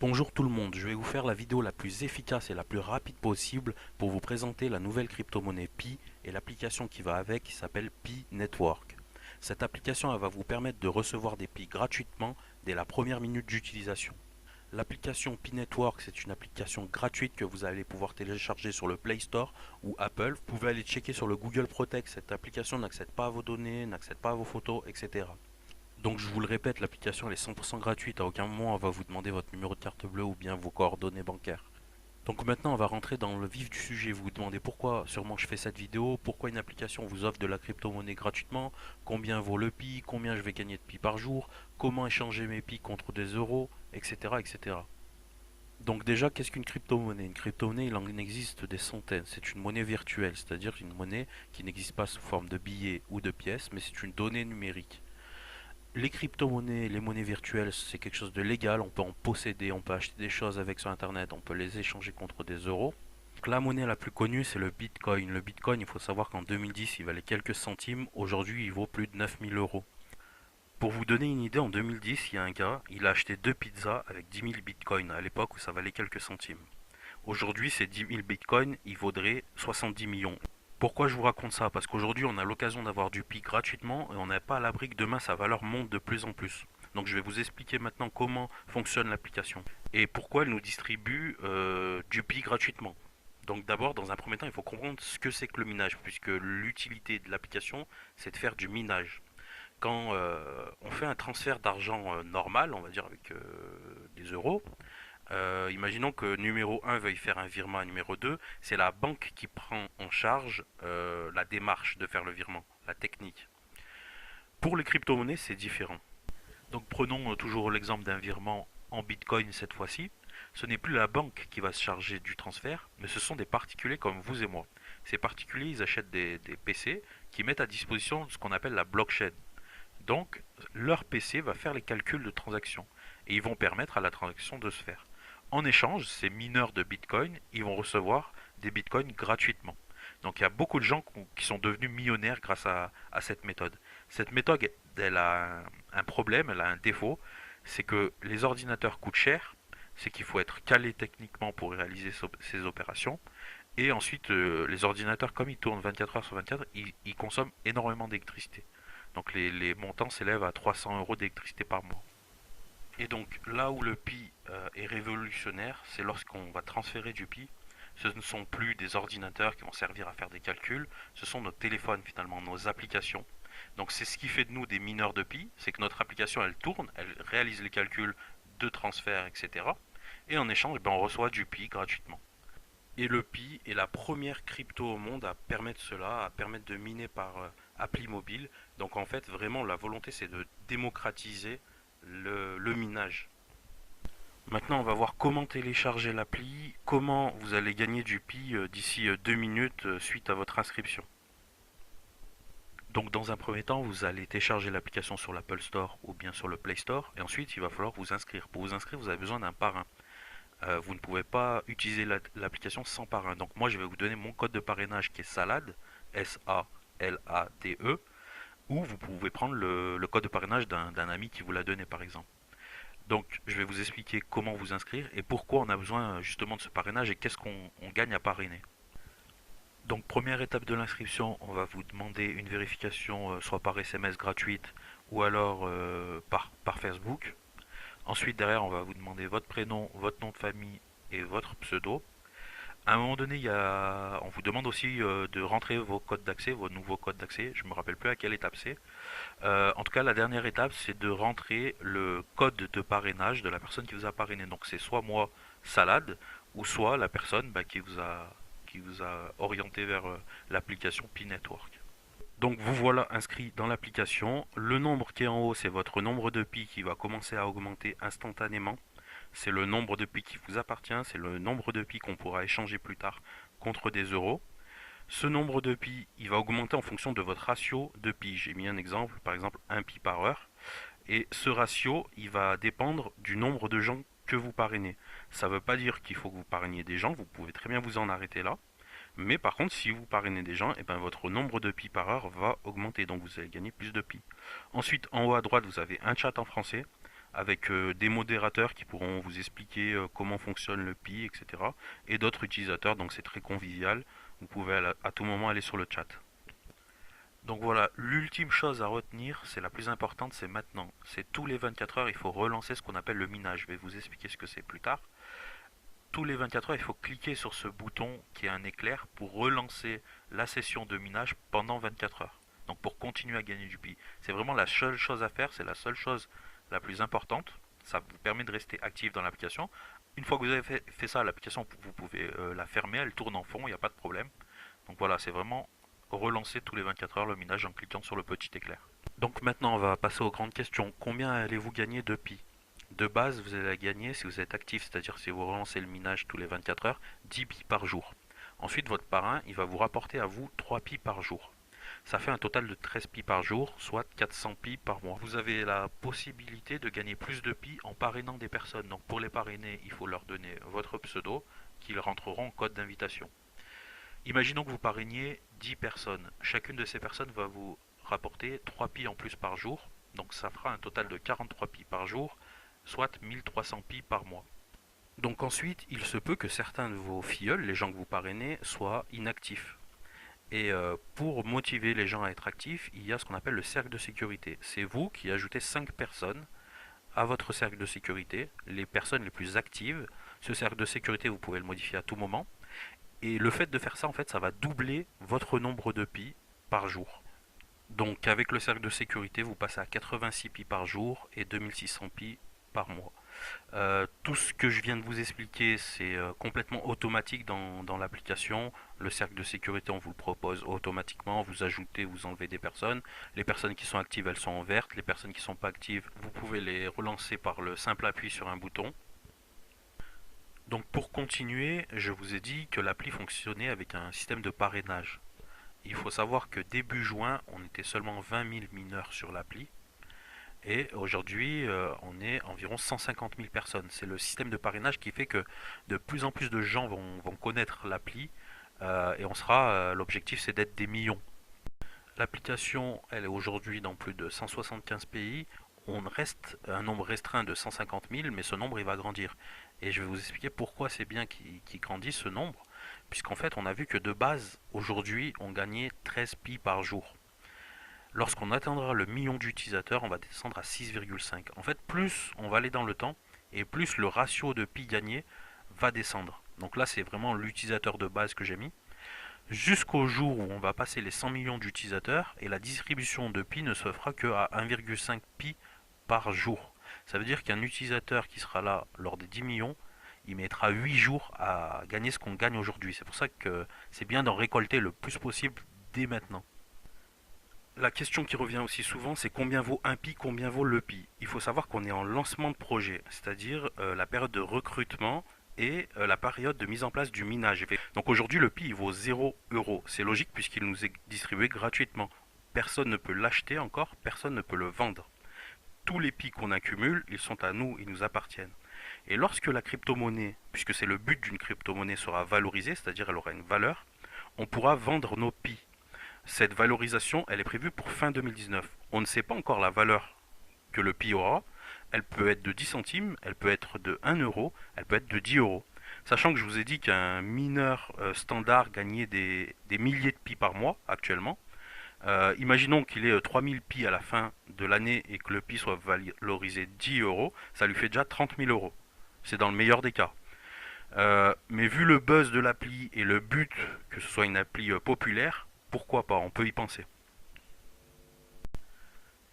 Bonjour tout le monde, je vais vous faire la vidéo la plus efficace et la plus rapide possible pour vous présenter la nouvelle crypto-monnaie Pi et l'application qui va avec qui s'appelle Pi Network. Cette application elle va vous permettre de recevoir des Pi gratuitement dès la première minute d'utilisation. L'application Pi Network, c'est une application gratuite que vous allez pouvoir télécharger sur le Play Store ou Apple. Vous pouvez aller checker sur le Google Protect, cette application n'accède pas à vos données, n'accède pas à vos photos, etc. Donc je vous le répète, l'application elle est 100% gratuite, à aucun moment elle va vous demander votre numéro de carte bleue ou bien vos coordonnées bancaires. Donc maintenant on va rentrer dans le vif du sujet, vous vous demandez pourquoi sûrement je fais cette vidéo, pourquoi une application vous offre de la crypto-monnaie gratuitement, combien vaut le Pi, combien je vais gagner de Pi par jour, comment échanger mes Pi contre des euros, etc. etc. Donc déjà, qu'est-ce qu'une crypto-monnaie? Une crypto-monnaie, il en existe des centaines. C'est une monnaie virtuelle, c'est-à-dire une monnaie qui n'existe pas sous forme de billets ou de pièces, mais c'est une donnée numérique. Les crypto-monnaies, les monnaies virtuelles, c'est quelque chose de légal. On peut en posséder, on peut acheter des choses avec sur Internet, on peut les échanger contre des euros. Donc, la monnaie la plus connue, c'est le Bitcoin. Le Bitcoin, il faut savoir qu'en 2010, il valait quelques centimes. Aujourd'hui, il vaut plus de 9000 euros. Pour vous donner une idée, en 2010, il y a un gars, il a acheté deux pizzas avec 10 000 bitcoins à l'époque où ça valait quelques centimes. Aujourd'hui, ces 10 000 bitcoins, ils vaudraient 70 millions. Pourquoi je vous raconte ça? Parce qu'aujourd'hui, on a l'occasion d'avoir du Pi gratuitement et on n'est pas à l'abri que demain sa valeur monte de plus en plus. Donc je vais vous expliquer maintenant comment fonctionne l'application et pourquoi elle nous distribue du Pi gratuitement. Donc d'abord, dans un premier temps, il faut comprendre ce que c'est que le minage, puisque l'utilité de l'application, c'est de faire du minage. Quand on fait un transfert d'argent normal, on va dire avec des euros, imaginons que numéro un veuille faire un virement à numéro 2, c'est la banque qui prend en charge la démarche de faire le virement, la technique. Pour les crypto-monnaies, c'est différent. Donc prenons toujours l'exemple d'un virement en Bitcoin cette fois-ci. Ce n'est plus la banque qui va se charger du transfert, mais ce sont des particuliers comme vous et moi. Ces particuliers, ils achètent des PC qui mettent à disposition ce qu'on appelle la blockchain. Donc, leur PC va faire les calculs de transaction et ils vont permettre à la transaction de se faire. En échange, ces mineurs de Bitcoin, ils vont recevoir des Bitcoins gratuitement. Donc il y a beaucoup de gens qui sont devenus millionnaires grâce à cette méthode. Cette méthode, elle a un problème, elle a un défaut, c'est que les ordinateurs coûtent cher, c'est qu'il faut être calé techniquement pour réaliser ces opérations. Et ensuite, les ordinateurs, comme ils tournent 24 heures sur 24, ils consomment énormément d'électricité. Donc les montants s'élèvent à 300 euros d'électricité par mois. Et donc là où le Pi est révolutionnaire, c'est lorsqu'on va transférer du Pi. Ce ne sont plus des ordinateurs qui vont servir à faire des calculs, ce sont nos téléphones finalement, nos applications. Donc c'est ce qui fait de nous des mineurs de Pi, c'est que notre application elle tourne, elle réalise les calculs de transfert, etc. Et en échange, ben, on reçoit du Pi gratuitement. Et le Pi est la première crypto au monde à permettre cela, à permettre de miner par appli mobile. Donc en fait, vraiment, la volonté, c'est de démocratiser le minage. Maintenant, on va voir comment télécharger l'appli, comment vous allez gagner du Pi d'ici 2 minutes suite à votre inscription. Donc dans un premier temps, vous allez télécharger l'application sur l'Apple Store ou bien sur le Play Store, et ensuite il va falloir vous inscrire. Pour vous inscrire, vous avez besoin d'un parrain. Vous ne pouvez pas utiliser l'application sans parrain. Donc moi, je vais vous donner mon code de parrainage qui est SALADE, SALADE, ou vous pouvez prendre le code de parrainage d'un ami qui vous l'a donné par exemple. Donc je vais vous expliquer comment vous inscrire et pourquoi on a besoin justement de ce parrainage et qu'est-ce qu'on gagne à parrainer. Donc première étape de l'inscription, on va vous demander une vérification soit par SMS gratuite ou alors par Facebook. Ensuite derrière, on va vous demander votre prénom, votre nom de famille et votre pseudo. À un moment donné, on vous demande aussi de rentrer vos codes d'accès, vos nouveaux codes d'accès. Je ne me rappelle plus à quelle étape c'est. En tout cas, la dernière étape, c'est de rentrer le code de parrainage de la personne qui vous a parrainé. Donc c'est soit moi, Salade, ou soit la personne bah, qui vous a orienté vers l'application Pi Network. Donc vous voilà inscrit dans l'application. Le nombre qui est en haut, c'est votre nombre de pi qui va commencer à augmenter instantanément. C'est le nombre de pi qui vous appartient, c'est le nombre de pi qu'on pourra échanger plus tard contre des euros. Ce nombre de pi, il va augmenter en fonction de votre ratio de pi. J'ai mis un exemple, par exemple 1 pi par heure. Et ce ratio, il va dépendre du nombre de gens que vous parrainez. Ça ne veut pas dire qu'il faut que vous parrainiez des gens, vous pouvez très bien vous en arrêter là. Mais par contre, si vous parrainez des gens, et ben votre nombre de pi par heure va augmenter, donc vous allez gagner plus de pi. Ensuite, en haut à droite, vous avez un chat en français, avec des modérateurs qui pourront vous expliquer comment fonctionne le Pi, etc. Et d'autres utilisateurs, donc c'est très convivial. Vous pouvez à tout moment aller sur le chat. Donc voilà, l'ultime chose à retenir, c'est la plus importante, c'est maintenant. C'est tous les 24 heures, il faut relancer ce qu'on appelle le minage. Je vais vous expliquer ce que c'est plus tard. Tous les 24 heures, il faut cliquer sur ce bouton qui est un éclair pour relancer la session de minage pendant 24 heures. Donc pour continuer à gagner du Pi. C'est vraiment la seule chose à faire, c'est la seule chose la plus importante. Ça vous permet de rester actif dans l'application. Une fois que vous avez fait ça, l'application, vous pouvez la fermer, elle tourne en fond, il n'y a pas de problème. Donc voilà, c'est vraiment relancer tous les 24 heures le minage en cliquant sur le petit éclair. Donc maintenant, on va passer aux grandes questions. Combien allez-vous gagner de Pi? De base, vous allez gagner, si vous êtes actif, c'est-à-dire si vous relancez le minage tous les 24 heures, 10 Pi par jour. Ensuite, votre parrain, il va vous rapporter à vous 3 Pi par jour. Ça fait un total de 13 Pi par jour, soit 400 Pi par mois. Vous avez la possibilité de gagner plus de Pi en parrainant des personnes. Donc pour les parrainer, il faut leur donner votre pseudo, qu'ils rentreront en code d'invitation. Imaginons que vous parrainiez 10 personnes. Chacune de ces personnes va vous rapporter 3 Pi en plus par jour. Donc ça fera un total de 43 Pi par jour, soit 1300 Pi par mois. Donc ensuite, il se peut que certains de vos filleuls, les gens que vous parrainez, soient inactifs. Et pour motiver les gens à être actifs, il y a ce qu'on appelle le cercle de sécurité. C'est vous qui ajoutez 5 personnes à votre cercle de sécurité, les personnes les plus actives. Ce cercle de sécurité, vous pouvez le modifier à tout moment. Et le fait de faire ça, en fait, ça va doubler votre nombre de Pi par jour. Donc avec le cercle de sécurité, vous passez à 86 Pi par jour et 2600 Pi par mois. Tout ce que je viens de vous expliquer, c'est complètement automatique dans l'application. Le cercle de sécurité, on vous le propose automatiquement. Vous ajoutez, vous enlevez des personnes. Les personnes qui sont actives, elles sont en verte. Les personnes qui ne sont pas actives, vous pouvez les relancer par le simple appui sur un bouton. Donc pour continuer, je vous ai dit que l'appli fonctionnait avec un système de parrainage. Il faut savoir que début juin, on était seulement 20 000 mineurs sur l'appli. Et aujourd'hui, on est environ 150 000 personnes. C'est le système de parrainage qui fait que de plus en plus de gens vont connaître l'appli. Et on sera, l'objectif c'est d'être des millions. L'application, elle est aujourd'hui dans plus de 175 pays. On reste un nombre restreint de 150 000, mais ce nombre il va grandir. Et je vais vous expliquer pourquoi c'est bien qu'il grandisse ce nombre. Puisqu'en fait, on a vu que de base, aujourd'hui, on gagnait 13 pi par jour. Lorsqu'on atteindra le million d'utilisateurs, on va descendre à 6,5. En fait, plus on va aller dans le temps, et plus le ratio de pi gagné va descendre. Donc là, c'est vraiment l'utilisateur de base que j'ai mis. Jusqu'au jour où on va passer les 100 millions d'utilisateurs, et la distribution de pi ne se fera qu'à 1,5 pi par jour. Ça veut dire qu'un utilisateur qui sera là lors des 10 millions, il mettra 8 jours à gagner ce qu'on gagne aujourd'hui. C'est pour ça que c'est bien d'en récolter le plus possible dès maintenant. La question qui revient aussi souvent, c'est combien vaut un pi, combien vaut le pi. Il faut savoir qu'on est en lancement de projet, c'est-à-dire la période de recrutement et la période de mise en place du minage. Donc aujourd'hui, le pi il vaut 0 euros. C'est logique puisqu'il nous est distribué gratuitement. Personne ne peut l'acheter encore, personne ne peut le vendre. Tous les pi qu'on accumule, ils sont à nous, ils nous appartiennent. Et lorsque la crypto-monnaie, puisque c'est le but d'une crypto-monnaie, sera valorisée, c'est-à-dire elle aura une valeur, on pourra vendre nos pi. Cette valorisation, elle est prévue pour fin 2019. On ne sait pas encore la valeur que le pi aura. Elle peut être de 10 centimes, elle peut être de 1 euro, elle peut être de 10 euros. Sachant que je vous ai dit qu'un mineur standard gagnait des milliers de pi par mois actuellement. Imaginons qu'il ait 3000 pi à la fin de l'année et que le pi soit valorisé 10 euros, ça lui fait déjà 30 000 euros. C'est dans le meilleur des cas. Mais vu le buzz de l'appli et le but que ce soit une appli populaire, pourquoi pas, on peut y penser.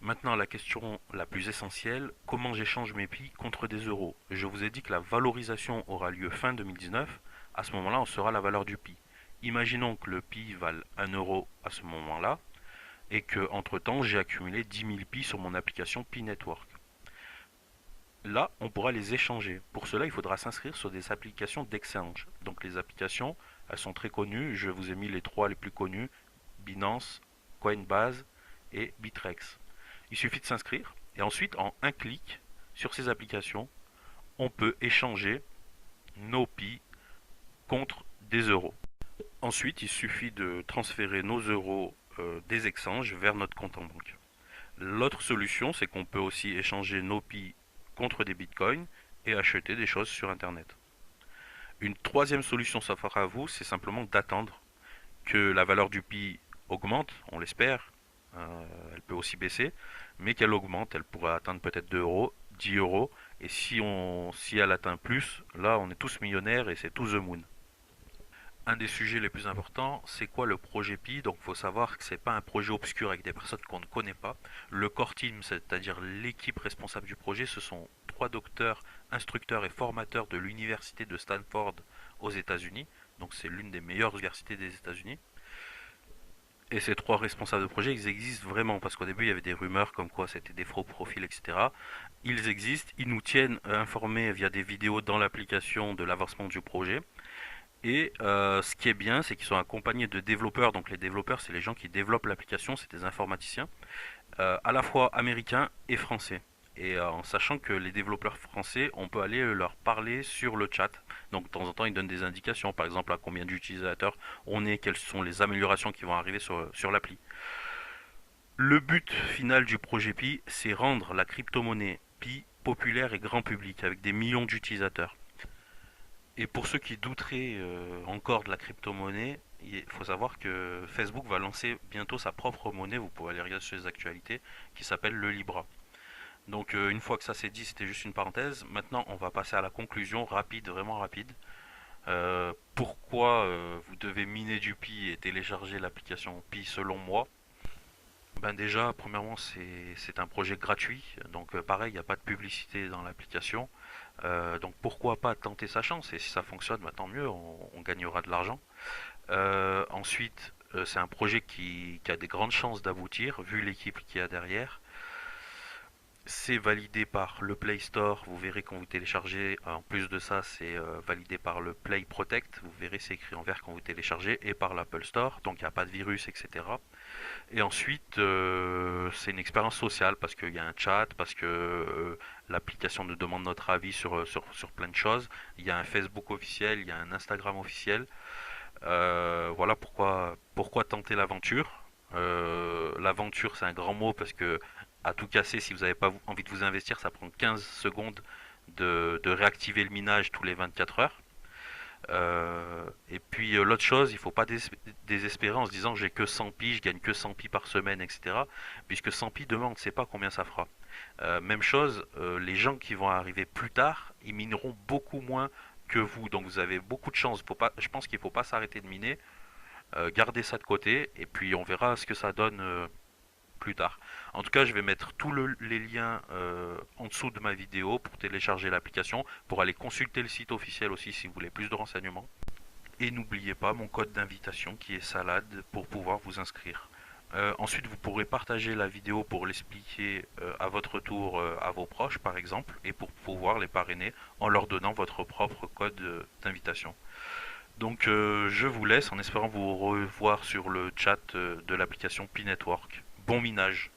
Maintenant, la question la plus essentielle, comment j'échange mes pi contre des euros? Je vous ai dit que la valorisation aura lieu fin 2019. À ce moment-là, on saura la valeur du pi. Imaginons que le pi vale 1 euro à ce moment-là et que, entre-temps, j'ai accumulé 10 000 pi sur mon application Pi Network. Là, on pourra les échanger. Pour cela, il faudra s'inscrire sur des applications d'exchange. Donc les applications, elles sont très connues. Je vous ai mis les 3 les plus connues. Binance, Coinbase et Bitrex. Il suffit de s'inscrire et ensuite en un clic sur ces applications, on peut échanger nos pi contre des euros. Ensuite, il suffit de transférer nos euros des exchanges vers notre compte en banque. L'autre solution, c'est qu'on peut aussi échanger nos pi contre des bitcoins et acheter des choses sur Internet. Une troisième solution s'offre à vous, c'est simplement d'attendre que la valeur du Pi augmente, on l'espère. Elle peut aussi baisser, mais qu'elle augmente, elle pourrait atteindre peut-être 2 euros, 10 euros, et si elle atteint plus, là on est tous millionnaires et c'est tout the moon. Un des sujets les plus importants, c'est quoi le projet Pi? Donc il faut savoir que c'est pas un projet obscur avec des personnes qu'on ne connaît pas. Le core team, c'est-à-dire l'équipe responsable du projet, ce sont 3 docteurs, instructeurs et formateurs de l'université de Stanford aux États-Unis. Donc c'est l'une des meilleures universités des États-Unis. Et ces 3 responsables de projet, ils existent vraiment, parce qu'au début, il y avait des rumeurs comme quoi c'était des faux profils, etc. Ils existent, ils nous tiennent informés via des vidéos dans l'application de l'avancement du projet. Et ce qui est bien, c'est qu'ils sont accompagnés de développeurs. Donc les développeurs, c'est les gens qui développent l'application, c'est des informaticiens, à la fois américains et français. Et en sachant que les développeurs français, on peut aller leur parler sur le chat. Donc de temps en temps, ils donnent des indications, par exemple à combien d'utilisateurs on est, quelles sont les améliorations qui vont arriver sur l'appli. Le but final du projet Pi, c'est rendre la crypto-monnaie Pi populaire et grand public avec des millions d'utilisateurs. Et pour ceux qui douteraient encore de la crypto-monnaie, il faut savoir que Facebook va lancer bientôt sa propre monnaie, vous pouvez aller regarder sur les actualités, qui s'appelle le Libra. Donc une fois que ça c'est dit, c'était juste une parenthèse. Maintenant, on va passer à la conclusion rapide, vraiment rapide. Pourquoi vous devez miner du Pi et télécharger l'application Pi selon moi? Ben déjà, premièrement, c'est un projet gratuit, donc pareil, il n'y a pas de publicité dans l'application. Donc pourquoi pas tenter sa chance? Et si ça fonctionne, bah, tant mieux, on gagnera de l'argent. Ensuite, c'est un projet qui a des grandes chances d'aboutir, vu l'équipe qu'il y a derrière. C'est validé par le Play Store, vous verrez quand vous téléchargez. En plus de ça, c'est validé par le Play Protect, vous verrez c'est écrit en vert quand vous téléchargez, et par l'Apple Store, donc il n'y a pas de virus, etc. Et ensuite, c'est une expérience sociale parce qu'il y a un chat, parce que l'application nous demande notre avis sur plein de choses. Il y a un Facebook officiel, il y a un Instagram officiel. Voilà pourquoi tenter l'aventure. L'aventure, c'est un grand mot parce que, à tout casser, si vous n'avez pas envie de vous investir, ça prend 15 secondes de réactiver le minage tous les 24 heures. Et puis l'autre chose, il faut pas désespérer en se disant j'ai que 100 pi, je gagne que 100 pi par semaine, etc. Puisque 100 pi demain on ne sait pas combien ça fera. Même chose, les gens qui vont arriver plus tard, ils mineront beaucoup moins que vous. Donc vous avez beaucoup de chance. Je pense qu'il ne faut pas s'arrêter de miner, garder ça de côté, et puis on verra ce que ça donne plus tard. En tout cas, je vais mettre tous les liens en dessous de ma vidéo pour télécharger l'application, pour aller consulter le site officiel aussi si vous voulez plus de renseignements. Et n'oubliez pas mon code d'invitation qui est salade pour pouvoir vous inscrire. Ensuite, vous pourrez partager la vidéo pour l'expliquer à votre tour à vos proches, par exemple, et pour pouvoir les parrainer en leur donnant votre propre code d'invitation. Donc, je vous laisse en espérant vous revoir sur le chat de l'application Pi Network. Bon minage!